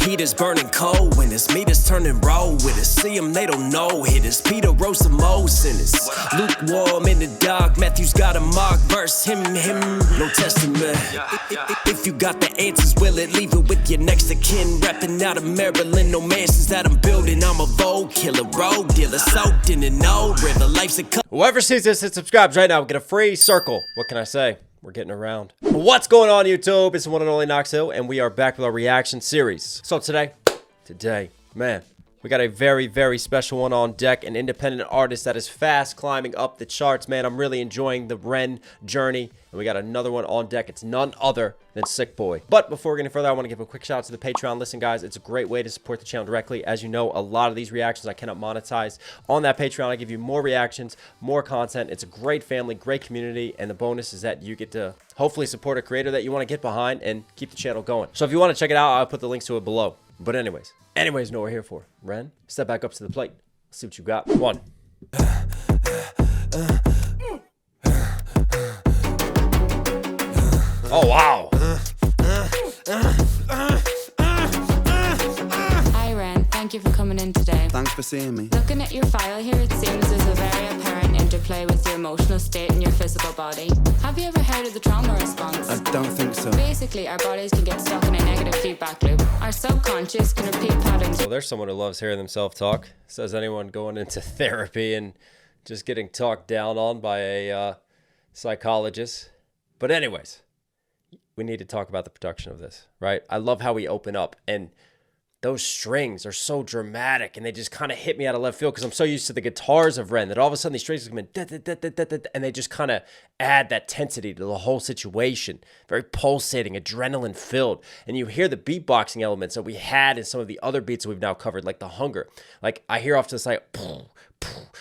Heat is burning cold when his meat is turning raw with us. See him, they don't know. Hit us. Peter wrote some more sinners. Lukewarm in the dark. Matthew's got a mark verse. Him, no testament. If you got the answers, will it leave it with your next of kin? Rapping out of Maryland, no mansions that I'm building. I'm a vogue killer, road dealer, soaked in an old river. Life's a Whoever sees this and subscribes right now will get a free circle. What can I say? We're getting around. What's going on, YouTube? It's the one and only Knox Hill, and we are back with our reaction series. So today, man, we got a very, very special one on deck. An independent artist that is fast climbing up the charts, man. I'm really enjoying the Ren journey. And we got another one on deck. It's none other than Sick Boi. But before we get any further, I want to give a quick shout out to the Patreon. Listen, guys, it's a great way to support the channel directly. As you know, a lot of these reactions I cannot monetize. On that Patreon, I give you more reactions, more content. It's a great family, great community. And the bonus is that you get to hopefully support a creator that you want to get behind and keep the channel going. So if you want to check it out, I'll put the links to it below. But anyways, know what we're here for. Ren, step back up to the plate. Let's see what you got. One. Oh, wow. Hi Ren, thank you for coming in today. Thanks for seeing me. Looking at your file here, it seems there's a very apparent interplay with your emotional state and your physical body. Have you ever heard of the trauma response? I don't think so. Basically, our bodies can get stuck in a negative feedback loop. Our subconscious can repeat patterns. So there's someone who loves hearing themselves talk. Says anyone going into therapy and just getting talked down on by a psychologist. But anyways, we need to talk about the production of this, right? I love how we open up, and those strings are so dramatic, and they just kind of hit me out of left field because I'm so used to the guitars of Ren that all of a sudden these strings come in, and they just kind of add that tensity to the whole situation. Very pulsating, adrenaline filled, and you hear the beatboxing elements that we had in some of the other beats that we've now covered, like the hunger. Like I hear off to the side,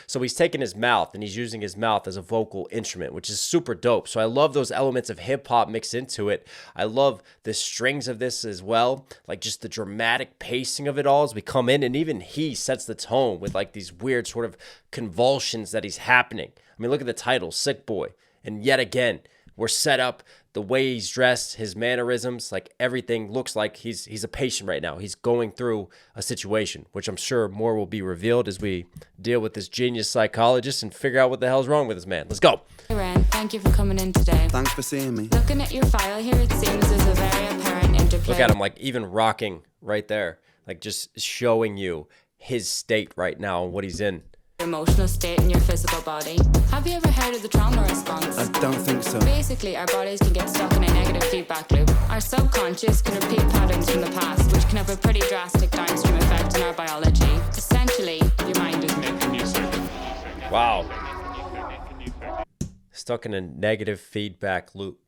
so he's taking his mouth and he's using his mouth as a vocal instrument, which is super dope. So I love those elements of hip hop mixed into it. I love the strings of this as well, like just the dramatic pacing of it all as we come in, and even he sets the tone with like these weird sort of convulsions that he's happening. I mean, look at the title, Sick Boi, and yet again we're set up. The way he's dressed, his mannerisms, like everything looks like he's a patient right now. He's going through a situation, which I'm sure more will be revealed as we deal with this genius psychologist and figure out what the hell's wrong with this man. Let's go. Hi Ren, thank you for coming in today. Thanks for seeing me. Looking at your file here, it seems there's a very apparent interplay. Look at him, like even rocking right there, like just showing you his state right now and what he's in. Your emotional state and your physical body. Have you ever heard of the trauma response? I don't think so. Basically, our bodies can get stuck in a negative feedback loop. Our subconscious can repeat patterns from the past, which can have a pretty drastic downstream effect on our biology. Essentially, your mind is making you sick. Wow. Stuck in a negative feedback loop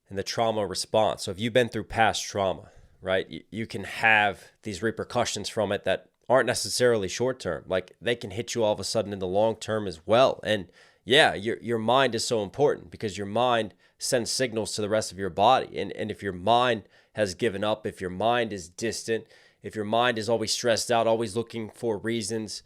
and the trauma response. So if you've been through past trauma, right, you can have these repercussions from it that aren't necessarily short term. Like they can hit you all of a sudden in the long term as well. And yeah, your mind is so important because your mind sends signals to the rest of your body. And if your mind has given up, if your mind is distant, if your mind is always stressed out, always looking for reasons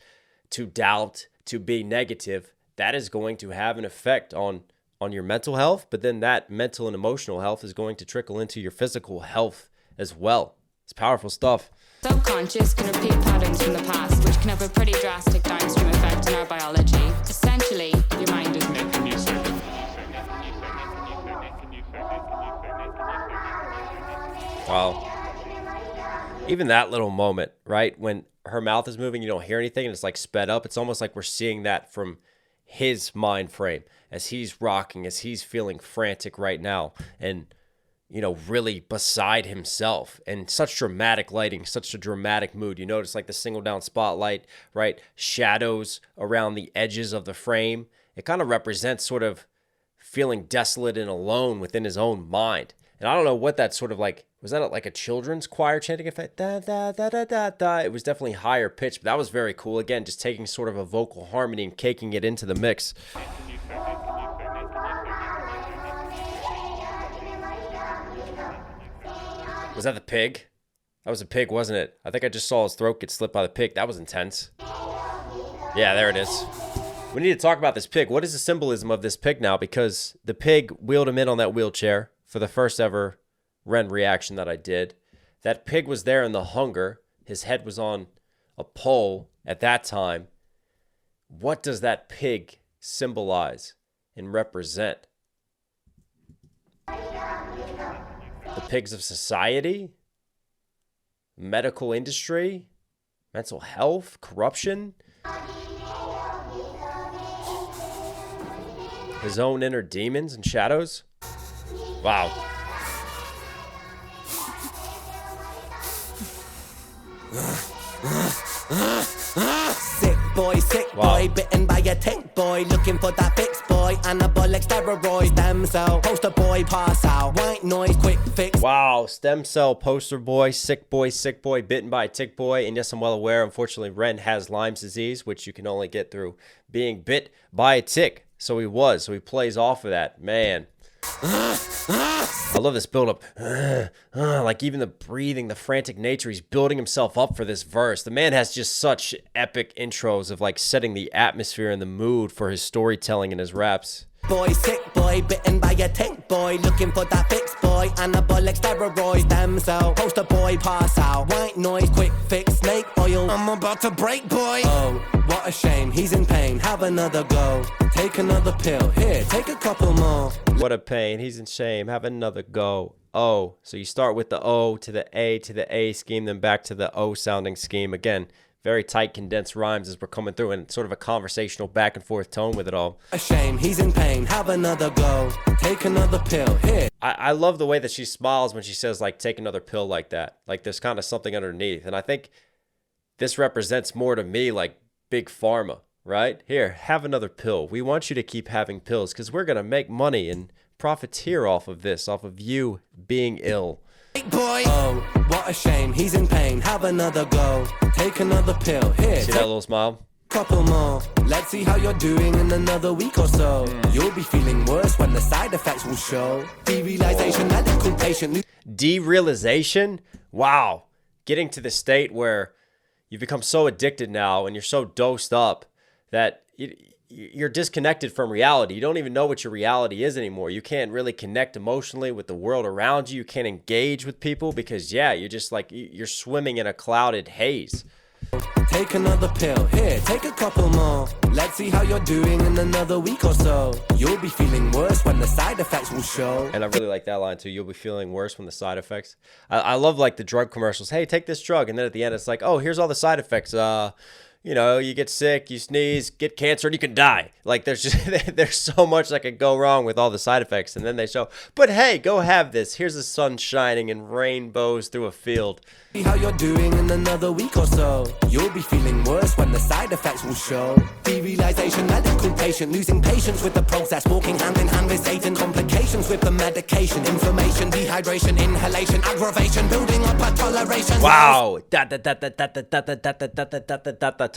to doubt, to be negative, that is going to have an effect on your mental health. But then that mental and emotional health is going to trickle into your physical health as well. It's powerful stuff. Subconscious can repeat patterns from the past, which can have a pretty drastic downstream effect on our biology. Essentially, your mind is making you sick. Wow. Even that little moment, right? When her mouth is moving, you don't hear anything, and it's like sped up. It's almost like we're seeing that from his mind frame as he's rocking, as he's feeling frantic right now. And you know, really beside himself, and such dramatic lighting, such a dramatic mood. You notice like the single down spotlight, right? Shadows around the edges of the frame. It kind of represents sort of feeling desolate and alone within his own mind. And I don't know what that sort of like, was that like a children's choir chanting effect? Da, da, da, da, da, da. It was definitely higher pitched, but that was very cool. Again, just taking sort of a vocal harmony and caking it into the mix. Was that the pig? That was a pig, wasn't it? I think I just saw his throat get slit by the pig. That was intense. Yeah, there it is. We need to talk about this pig. What is the symbolism of this pig now? Because the pig wheeled him in on that wheelchair for the first ever Ren reaction that I did. That pig was there in the hunger. His head was on a pole at that time. What does that pig symbolize and represent? The pigs of society? Medical industry? Mental health? Corruption? His own inner demons and shadows? Wow. Sick boy, bitten by a tick boy, looking for that fix boy, anabolic steroids, stem cell, poster boy, pass out, white noise, quick fix. Wow, stem cell, poster boy, sick boy, bitten by a tick boy, and yes, I'm well aware, unfortunately, Ren has Lyme's disease, which you can only get through being bit by a tick. So he plays off of that, man. I love this build up. Like even the breathing, the frantic nature, he's building himself up for this verse. The man has just such epic intros of like setting the atmosphere and the mood for his storytelling and his raps. Boy, sick boy, bitten by a tick boy, looking for that fix boy, anabolic steroids, stem cell, poster boy, pass out, white noise, quick fix, snake oil, I'm about to break boy. Oh, what a shame, he's in pain, have another go, take another pill, here, take a couple more. What a pain, he's in shame, have another go. Oh, so you start with the O to the A scheme, then back to the O sounding scheme. Again, very tight, condensed rhymes as we're coming through, and sort of a conversational back and forth tone with it all. A shame, he's in pain, have another go, take another pill, here. I love the way that she smiles when she says, like, take another pill like that. Like, there's kind of something underneath. And I think this represents more to me like Big Pharma, right? Here, have another pill. We want you to keep having pills because we're going to make money and profiteer off of this, off of you being ill. Boy. Oh, what a shame, he's in pain, have another go, take another pill, here. See that little smile? Couple more, let's see how you're doing in another week or so. You'll be feeling worse when the side effects will show. Derealization, medical patient. Derealization? Wow. Getting to the state where you've become so addicted now and you're so dosed up that you're disconnected from reality. You don't even know what your reality is anymore. You can't really connect emotionally with the world around you. You can't engage with people because, yeah, you're just like, you're swimming in a clouded haze. Take another pill, here, take a couple more. Let's see how you're doing in another week or so. You'll be feeling worse when the side effects will show. And I really like that line too. You'll be feeling worse when the side effects. I love like the drug commercials. Hey, take this drug. And then at the end, it's like, oh, here's all the side effects. You know, you get sick, you sneeze, get cancer, and you can die. Like, there's so much that could go wrong with all the side effects. And then they show, but hey, go have this. Here's the sun shining and rainbows through a field. See how you're doing in another week or so. You'll be feeling worse when the side effects will show. Derealization, medical patient, losing patience with the process, walking hand in hand with Satan, complications with the medication, inflammation, dehydration, inhalation, aggravation, building up a toleration. Wow.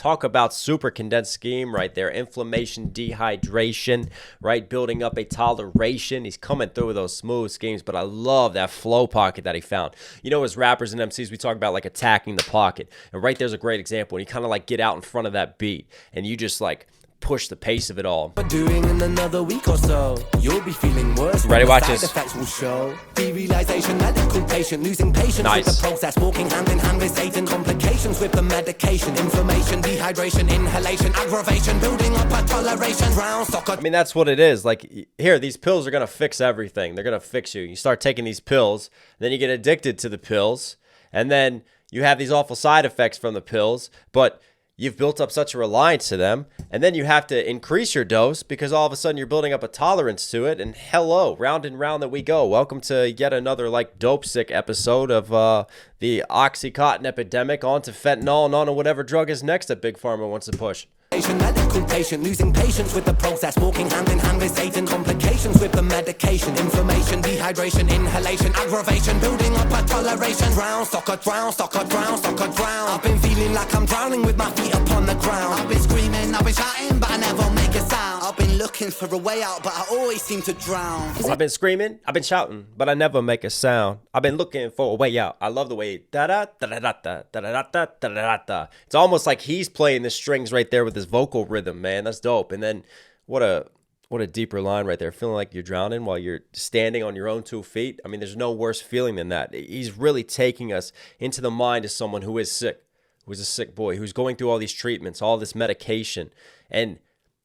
Talk about super condensed scheme right there. Inflammation, dehydration, right? Building up a toleration. He's coming through with those smooth schemes, but I love that flow pocket that he found. You know, as rappers and MCs, we talk about like attacking the pocket. And right there's a great example. And you kind of like get out in front of that beat and you just like push the pace of it all. Doing in another week or so, you'll be feeling worse. Ready? Watch this. Side effects will show. Derealization, medical patient, losing patience with the process, walking hand in hand with Satan, complications with the medication, inflammation, dehydration, inhalation, aggravation, building up a toleration. Round soccer. I mean, that's what it is. Like, here, these pills are gonna fix everything. They're gonna fix you. You start taking these pills, then you get addicted to the pills, and then you have these awful side effects from the pills, but you've built up such a reliance to them, and then you have to increase your dose because all of a sudden you're building up a tolerance to it, and hello, round and round that we go. Welcome to yet another like dope sick episode of the Oxycontin epidemic, on to fentanyl and on to whatever drug is next that Big Pharma wants to push. Medical patient, losing patience with the process, walking hand in hand with Satan, complications with the medication, inflammation, dehydration, inhalation, aggravation, building up a toleration. Drown, soccer, drown, soccer, drown, soccer, drown. I've been feeling like I'm drowning with my feet upon the ground. I've been screaming, I've been shouting, but I never make a sound. I've been looking for a way out, but I always seem to drown. I've been screaming, I've been shouting, but I never make a sound. I've been looking for a way out. I love the way da-da-da-da-da-da-da-da-da-da-da. It's almost like he's playing the strings right there with his vocal rhythm, man. That's dope. And then what a What a deeper line right there. Feeling like you're drowning while you're standing on your own 2 feet. I mean, there's no worse feeling than that. He's really taking us into the mind of someone who is sick, who is a sick boy, who's going through all these treatments, all this medication, and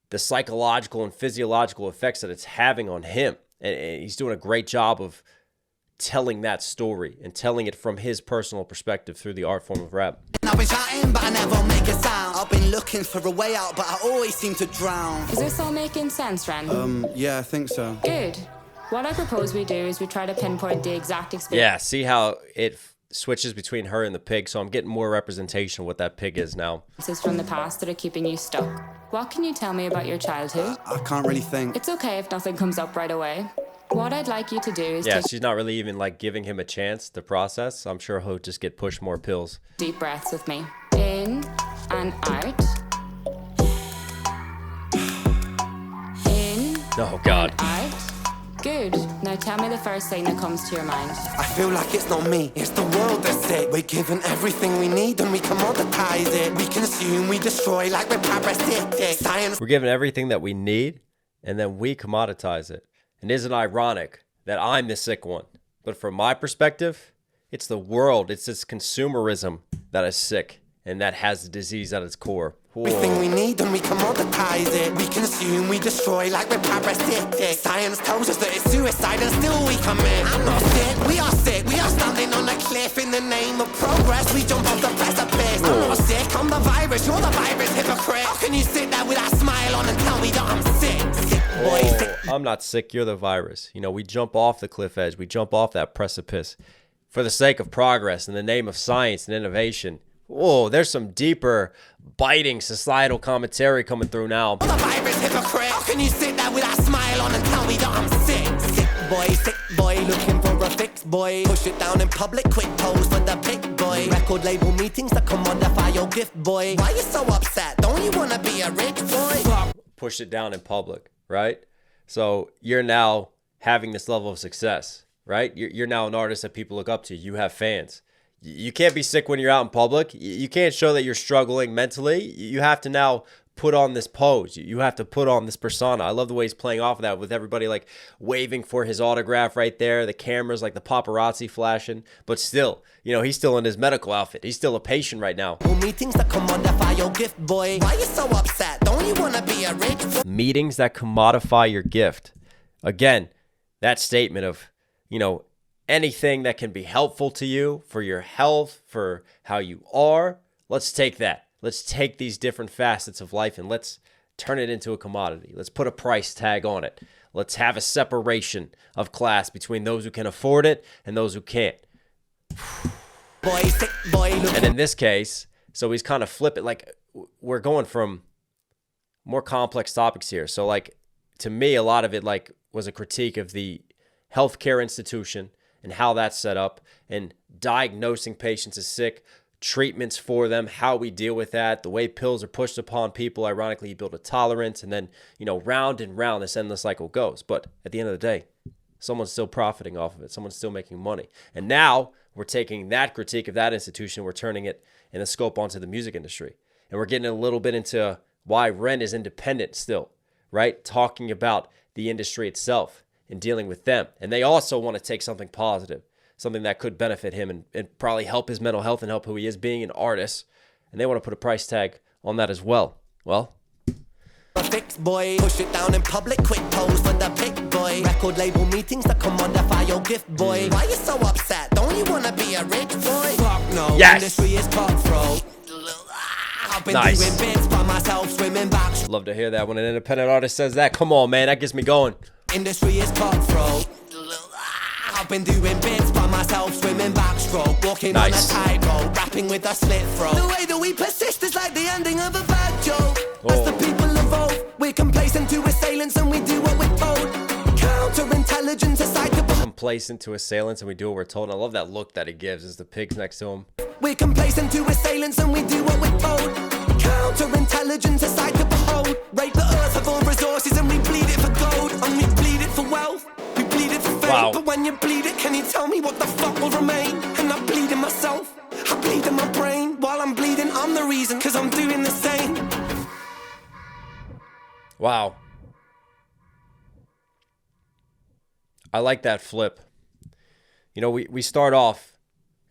the psychological and physiological effects that it's having on him. And he's doing a great job of telling that story and telling it from his personal perspective through the art form of rap. I've been shouting, but I never make a sound. I've been looking for a way out, but I always seem to drown. Is this all making sense, Ren? Yeah, I think so. Good. What I propose we do is we try to pinpoint the exact experience. Yeah, see how it switches between her and the pig, so I'm getting more representation of what that pig is now. From the past that are keeping you stuck. What can you tell me about your childhood? I can't really think. It's okay if nothing comes up right away. What I'd like you to do is Yeah, take she's not really even like giving him a chance to process. I'm sure he'll just get pushed more pills. deep breaths with me. In and out. In Oh, God. and out. Good. Now tell me the first thing that comes to your mind. I feel like it's not me, it's the world that's sick. We're given everything we need and we commoditize it. We consume, we destroy like we're parasitic. Science. We're given everything that we need, and then we commoditize it. And isn't it ironic that I'm the sick one? But from my perspective, it's the world, it's this consumerism that is sick and that has the disease at its core. Everything we need and we commoditize it. We consume, we destroy like we're parasitic. Science tells us that it's suicide and still we commit. I'm not sick, we are sick. We are standing on a cliff in the name of progress. We jump off the precipice. I'm not sick, I'm the virus. You're the virus, hypocrite. How can you sit there with that smile on and tell me that I'm sick? Sick boy, sick. I'm not sick, you're the virus. You know, we jump off the cliff edge, we jump off that precipice for the sake of progress in the name of science and innovation. Whoa, there's some deeper, biting societal commentary coming through now. The virus, hypocrite. How can you sit there with that smile on and tell me that I'm sick? Sick boy, looking for a fix, boy. Push it down in public, quick pose for the pick, boy. Record label meetings that commodify your gift, boy. Why you so upset? Don't you wanna be a rich boy? Push it down in public, right? So you're now having this level of success, right? You're now an artist that people look up to. You have fans. You can't be sick when you're out in public. You can't show that you're struggling mentally. You have to now put on this pose. You have to put on this persona. I love the way he's playing off of that with everybody like waving for his autograph right there. The cameras, like the paparazzi flashing. But still, you know, he's still in his medical outfit. He's still a patient right now. Meetings that commodify your gift, boy. Why you so upset? Don't you wanna be a rich boy? Meetings that commodify your gift. Again, that statement of, you know, anything that can be helpful to you for your health, for how you are, let's take that. Let's take these different facets of life and let's turn it into a commodity. Let's put a price tag on it. Let's have a separation of class between those who can afford it and those who can't. Boy, sick boy, look. And in this case, so he's kind of flipping, like we're going from more complex topics here. So like, to me, a lot of it like was a critique of the healthcare institution and how that's set up and diagnosing patients as sick, treatments for them, how we deal with that, the way pills are pushed upon people. Ironically, you build a tolerance and then, you know, round and round this endless cycle goes. But at the end of the day, someone's still profiting off of it. Someone's still making money. And now we're taking that critique of that institution, we're turning it in the scope onto the music industry. And we're getting a little bit into why Ren is independent still, right? Talking about the industry itself and dealing with them. And they also want to take something positive, something that could benefit him and probably help his mental health and help who he is being an artist. And they want to put a price tag on that as well. Well, A fix, boy. Push it down in public, quick pose for the pick, boy. Record label meetings that commodify your gift, boy. Why you so upset? Don't you wanna be a rich boy? Fuck no, Yes. industry is cutthroat. I've been Nice. doing bits by myself, swimming back. love to hear that when an independent artist says that. Come on, man, that gets me going. Industry is cutthroat. I've been doing bits by myself, swimming backstroke, walking Nice. on a tightrope, rapping with a slit throat. The way that we persist is like the ending of a bad joke. As the people evolve, we're complacent to assailants and we do what we're told. Counterintelligence is psychopathic. Complacent to assailants and we do what we're told. And I love that look that he gives as the pig's next to him. We're complacent to assailants and we do what we're told. Counterintelligence is sight to behold. Rape the earth of all resources and we bleed it for gold. And we bleed it for wealth. We bleed it for fame. Wow. But when you bleed it, can you tell me what the fuck will remain? And I bleed in myself. I bleed in my brain. While I'm bleeding, I'm the reason. Cause I'm doing the same. Wow. I like that flip. You know, we start off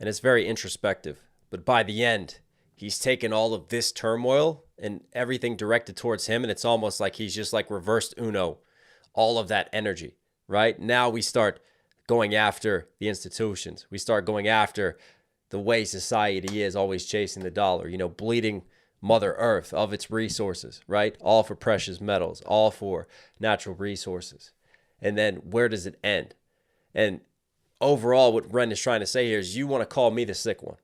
and it's very introspective, but by the end, he's taken all of this turmoil and everything directed towards him, and it's almost like he's just like reversed Uno all of that energy, right? Now we start going after the institutions. We start going after the way society is, always chasing the dollar, you know, bleeding Mother Earth of its resources, right? All for precious metals, all for natural resources. And then where does it end? And overall, what Ren is trying to say here is, you want to call me the sick one.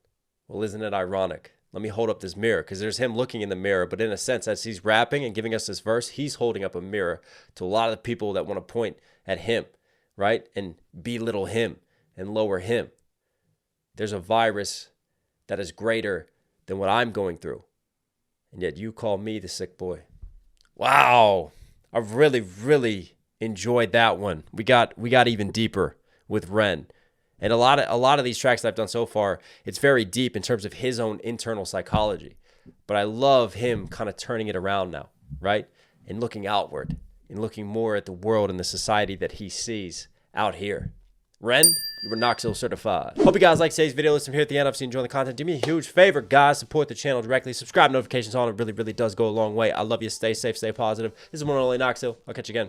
Well, isn't it ironic? Let me hold up this mirror, because there's him looking in the mirror, but in a sense, as he's rapping and giving us this verse, he's holding up a mirror to a lot of the people that want to point at him, right? And belittle him and lower him. There's a virus that is greater than what I'm going through. And yet you call me the sick boy. Wow. I really, really enjoyed that one. We got even deeper with Ren. And a lot of these tracks that I've done so far, it's very deep in terms of his own internal psychology. But I love him kind of turning it around now, right? And looking outward and looking more at the world and the society that he sees out here. Ren, you were Knoxville certified. Hope you guys like today's video. Listen here at the end. If you enjoy the content, do me a huge favor, guys. Support the channel directly. Subscribe, notifications on. It really, really does go a long way. I love you. Stay safe, stay positive. This is one and only Knoxville. I'll catch you again.